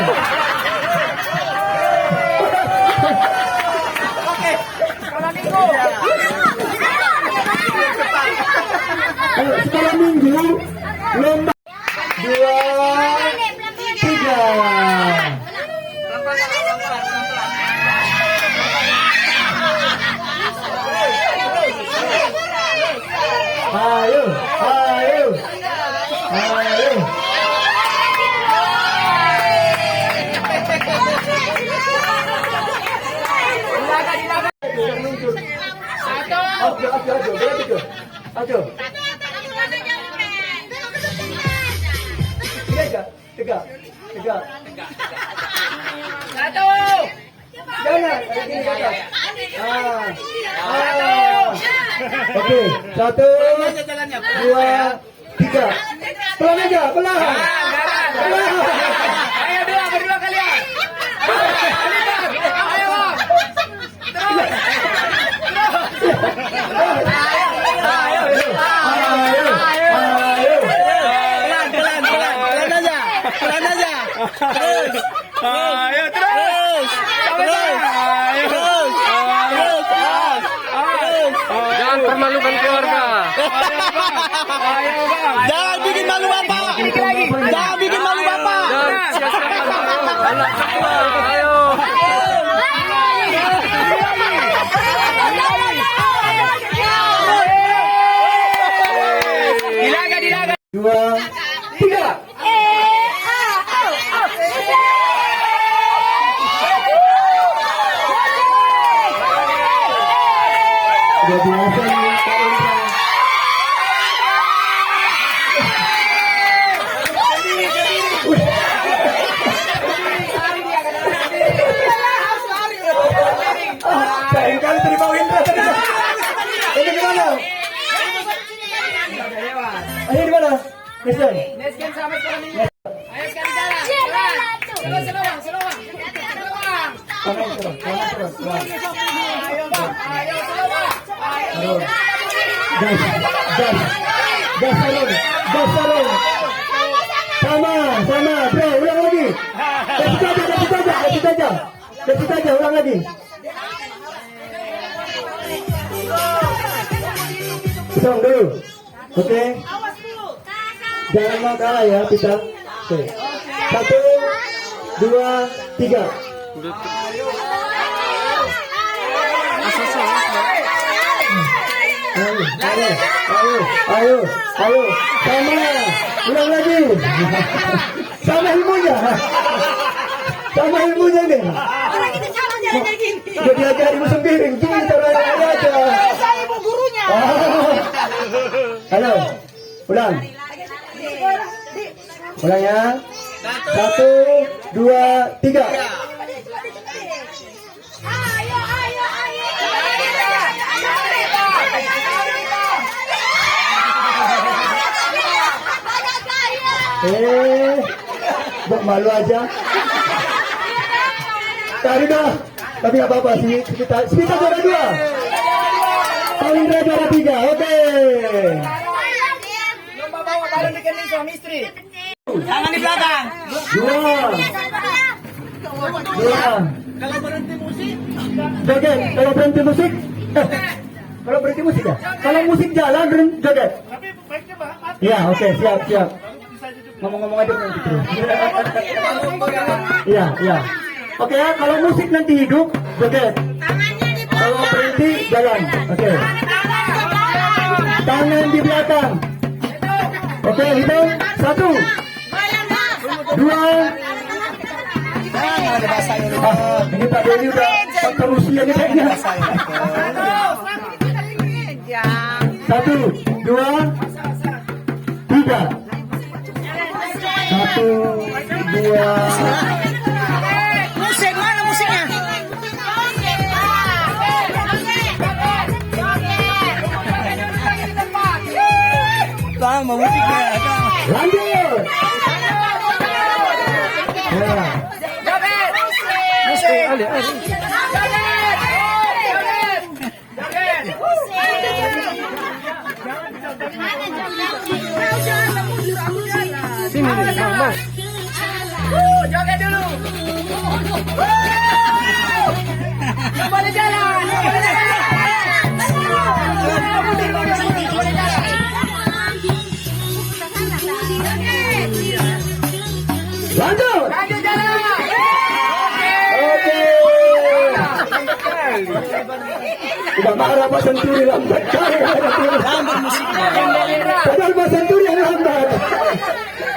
Ayo, sekolah minggu lomba 2, 3. Ayo. Ayo. Tiga. Satu. Jangan. Oke, 1, 2, 3. Pelan aja, pelan. Ayo berdua kalian. Ayo. Pelan aja. Terus. Ayo terus. Jangan permalukan keluarga. Jangan bikin malu Bapak. Jangan bikin malu Bapak. Anak semua, ayo. Dilaga. 2, 3. Udah biasa nih, Kak Indra. Sayang kali terima Indra tadi. Ini di mana? Ini di mana? Nesgen. Nesgen sampai ke sini. Ayo sekarang jalan. Selawang. Ayo Bang. Ayo selawang. Ayo. Gas Saron. Sama, bro, ulang lagi. Kasih aja, ulang lagi. Hitung dulu. Oke. Jangan mau kalah ya kita. Oke. 1, 2, 3. Ayo. Sama. Ulang lagi. Sama ilmunya nih. Udah diajari musim piring. Gini caranya aja. Saya ibu gurunya. Halo. Ulang ya. 1, 2, 3. Buat malu aja. Tadi dah. Tapi nggak apa-apa sih. Kita juara 2. Paling juara 3. Oke. Lomba bawa balon dikening suami istri. Tangan di belakang. 2. Kalau berhenti musik. Joget. Kalau berhenti musik. Kalau berhenti musik ya. Kalau musik jalan joget. Tapi baiknya Pak. Iya, oke, siap. Ngomong-ngomong aja nanti terus. Iya. Oke ya, kalau musik nanti hidup, joget. Kalau berhenti, jalan. Oke. Tangan di belakang. Oke, hitung. 1, 2. Ini Pak Denny udah faktor usia nih kayaknya. 1, 2, 3. 1, 2. Musik mana musiknya? sama musiknya. Lanjut. Ya. Sini nih, Mas. Joget dulu. Nggak boleh jalan. Nggak boleh jalan. Boleh jalan. Lanjut. Lanjut jalan. Oke. Udah marah Pak Senturi lambat kali. Lambat musiknya. Padahal Pak Senturi yang lambat.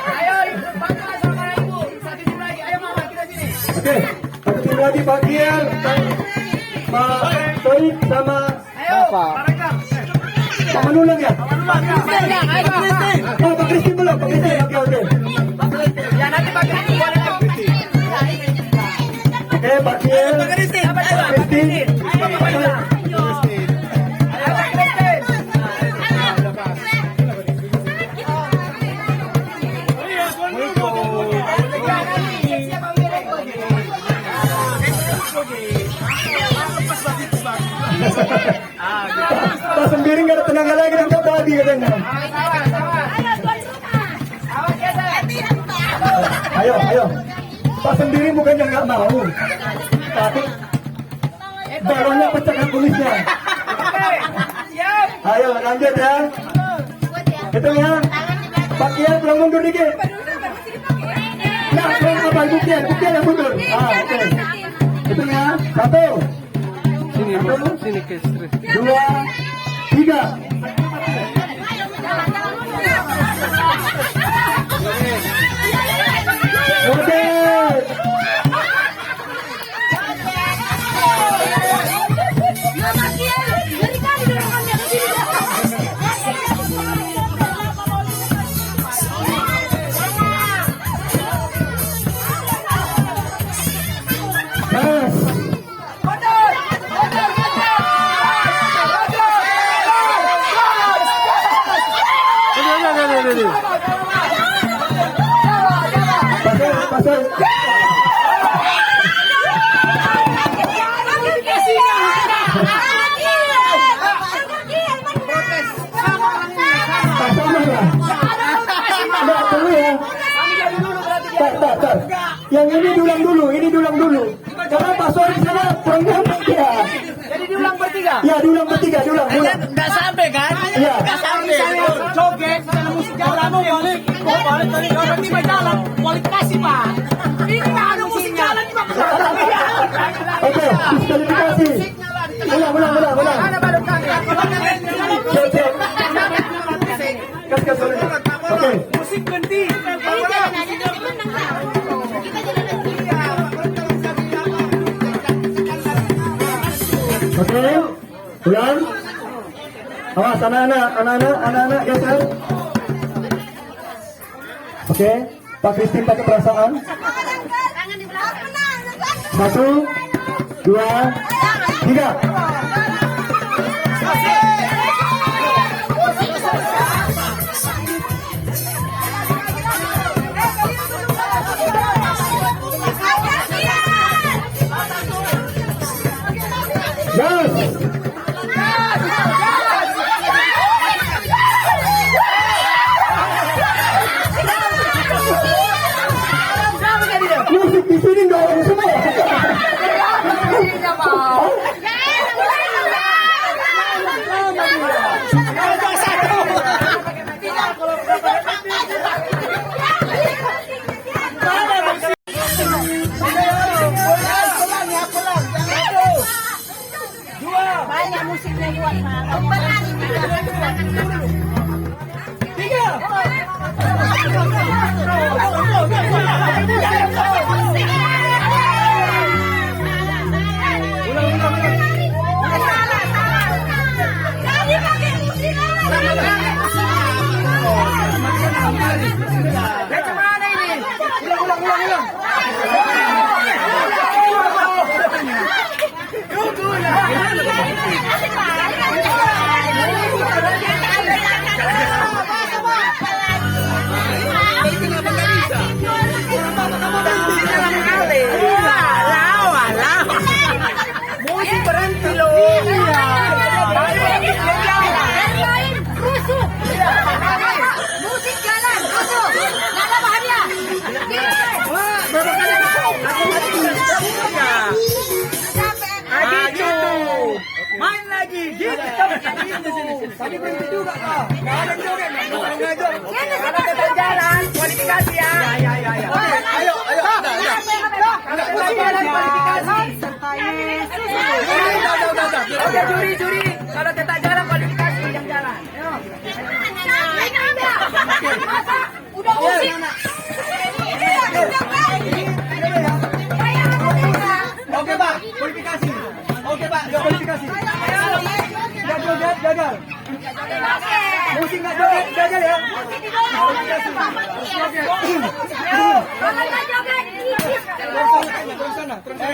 Ayo, bangga sama ibu. Satu tim lagi. Ayo mama kita sini. Oke, satu tim lagi Pak Kiel, Pak Torik sama Ayo. Pak Manulang ya? Ayo. Oh, Pak Kristi belum, Pak Kristi. Oke. Ya nanti pakai itu boleh. Oke, Pak Kiel, Pak Kristi. Pak sendiri nggak ada tenaga lagi dan nggak babi katanya. Ayo. Pak sendiri bukannya nggak mau, tapi balonnya pecahkan kumisnya. Ayo lanjut ya. Hitung ya. Pak Kian pulang mundur dikit. Nah, pulang apa Kian yang mundur. Oke. Hitung ya. 1. Sini ke stres. 2, 3. Oke. Pasal. Yang ini diulang dulu. Karena Pak Soe di sana kurang nyampe dia. Jadi diulang bertiga. Ya, diulang bertiga. Nggak sampai kan? Iya. Nggak sampai. Joget, kalau musik jalan mau balik tadi orang tiba jalan, kualifikasi Pak. Ini nggak ada musik jalan Pak. Oke, diskualifikasi. Ulang. Ada baru Cek. Kas. Oke. musik berhenti. Oke, ulang. Awas anak-anak geser. Oke, Pak Kristin pakai perasaan. 1, 2, 3. Musik di sini dong semua. Banyak musiknya Iwan Pak. Tapi berhenti juga kak. Gak ada joget. Kalau tetap jalan, kualifikasi ya. Ya. Ayo. Kalau tetap jalan, kualifikasi. Oke, juri. Kalau tetap jalan, kualifikasi yang jalan. Udah musik. Oke pak, kualifikasi. Gak joget, gagal. Musik gak joget, gagal ya.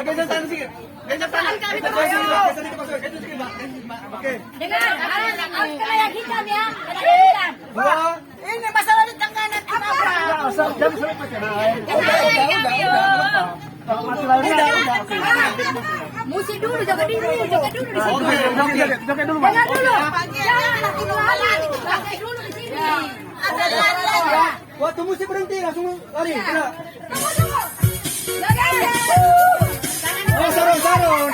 Geser tangan sedikit. Geser tangan. Oke. Dengar, harus kena yang hitam ya. Kena yang hitam. Dua. Ini masalah di tengah nanti apa? Jam selipet ya. Musik dulu, jaga dulu di situ. Joget dulu. Jangan dulu. Jangan nanti lari. Pakai dulu di sini. Ada lari. Waktu musik berhenti langsung lari. Oh, sarung.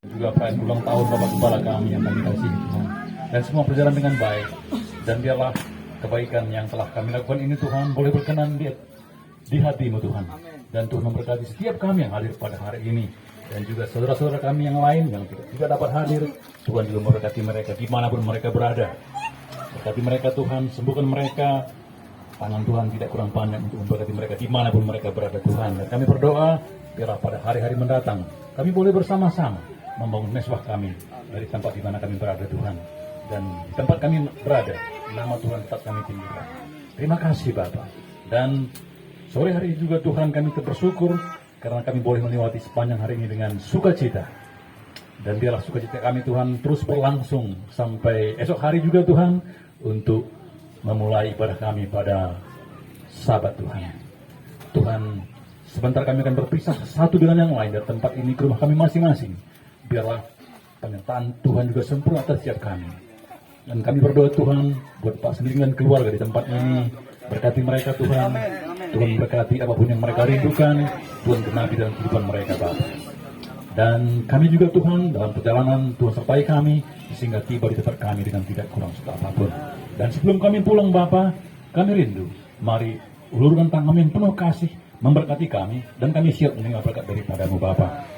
Juga perayaan ulang tahun Bapak Gembala kami yang kami kasihi Tuhan. Dan semua berjalan dengan baik. Dan biarlah kebaikan yang telah kami lakukan ini Tuhan boleh berkenan di hati-Mu Tuhan. Dan Tuhan memberkati setiap kami yang hadir pada hari ini. Dan juga saudara-saudara kami yang lain yang tidak dapat hadir. Tuhan juga memberkati mereka dimanapun mereka berada. Berkati mereka Tuhan, sembuhkan mereka. Tangan Tuhan tidak kurang panjang untuk memberkati mereka dimanapun mereka berada Tuhan. Dan kami berdoa biarlah pada hari-hari mendatang kami boleh bersama-sama membangun mesbah kami dari tempat di mana kami berada Tuhan. Dan di tempat kami berada, nama Tuhan tetap kami tinggikan. Terima kasih Bapak. Dan sore hari juga Tuhan kami bersyukur karena kami boleh melewati sepanjang hari ini dengan sukacita. Dan biarlah sukacita kami Tuhan terus berlangsung sampai esok hari juga Tuhan untuk memulai ibadah kami pada Sabat Tuhan. Tuhan, sebentar kami akan berpisah satu dengan yang lain dari tempat ini ke rumah kami masing-masing. Biarlah penyertaan Tuhan juga sempurna atas setiap kami. Dan kami berdoa Tuhan buat Pak sendiri dan keluarga di tempat ini. Berkati mereka Tuhan. Tuhan berkati apapun yang mereka rindukan. Tuhan genapi dalam kehidupan mereka Bapak. Dan kami juga Tuhan dalam perjalanan Tuhan sertai kami sehingga tiba di tempat kami dengan tidak kurang suka apapun. Dan sebelum kami pulang Bapak, kami rindu. Mari ulurkan tangan kami yang penuh kasih memberkati kami dan kami siap menerima berkat daripada-Mu Bapa.